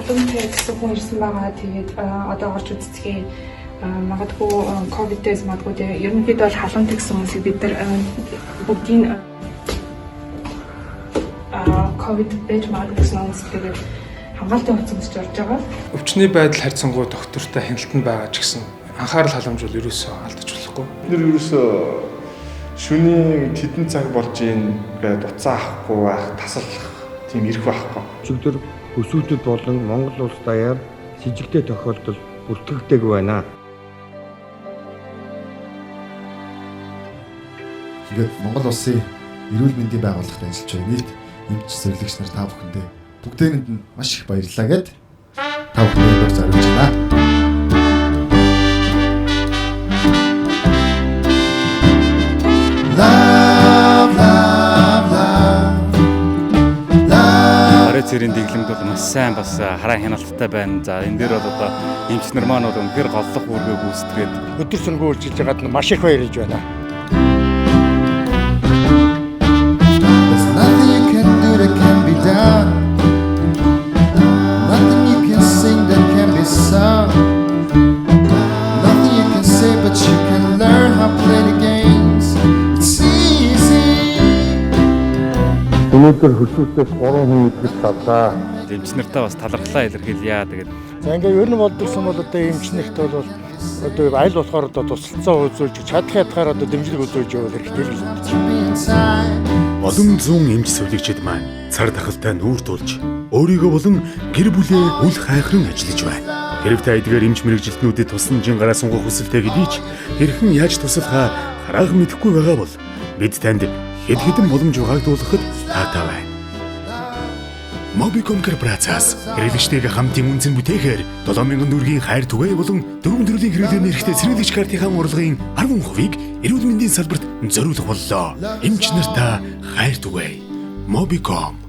халуунтай гэсэн хүн ирсэн байгаа. Тэгээд одоо орж үзцгээе. Магадгүй ковидтэй магадгүй тийм ерөнхийдөө бол халуунтай гэсэн хүмүүсийг бид нар бүгдийн ковид байж магадгүй гэсэн хүмүүс тэгээд хамгаалтын хувцас өмсөж орж байгаа. Өвчний байдал харьцангуй доктортой хяналтанд байгаа ч гэсэн анхаарал халамжуул ерөөсөө алдаж болохгүй. Бид нар ерөөсөө шөнийн тэдэн цаг болж ийн гэдэг уцаа авахгүй байх, тасалдах тийм эрх байхгүй. Өчигдөр өсвүүдэд болон Монгол улс даяар сэжигтэй тохиолдол бүртгэгддэг байна. Тэгээд Монгол улсын эрүүл мэндийн байгууллагын ажиллаж байгаа нийт эмч зэрлэгч нар та бүхэндээ бүгдээрэнд нь маш их баярлалаа гэд та бүхэнд зориулж байна. Цэрийн дэглэмд бол маш сайн бас хараа хяналттай байна. За энэ дээр бол одоо эмч нар маань бол үнэхээр голлох үүргээ гүйцэтгээд Өдөр сүнгүй үйлчилж байгаад маш их баярлж байна. Өнөөдөр хөшүүтээс 3 хүн идэж тавлаа. эмч нартаа бас талархлаа илэрхийлье. Тэгээд За ингээ ер нь болдгсон бол одоо эмч нарт бол одоо аль болохоор одоо тусалцаа үзүүлж чадах ятгаар одоо дэмжлэг үзүүлж явах хэрэгтэй л байна. Олон зуун эмч сүлэгчид маань цар тахалтай нүүр тулж өөрийгөө болон гэр бүлээ үл хайхран ажиллаж байна. Хэрэг та эдгээр эмч мэрэгжилтнүүдэд тусламжийн гараа сунгах хүсэлтэй хэдий ч хэрхэн яаж туслахаа хараахан мэдэхгүй байгаа бол бид танд хэд хэдэн боломж угаагдуулахад таатай байна. Mobicom Corporation хэрэглэгчтэйгээ хамтын үнцэн бүтээхээр 7000 төгрөгийн хайр түгэе болон 4 төрлийн хэрэглээний эрэхтэй цэрэгч картынхаа урлагийн 10%-ийг эрүүл мэндийн салбарт зориулах боллоо. Эмч нартаа хайр түгэе. Mobicom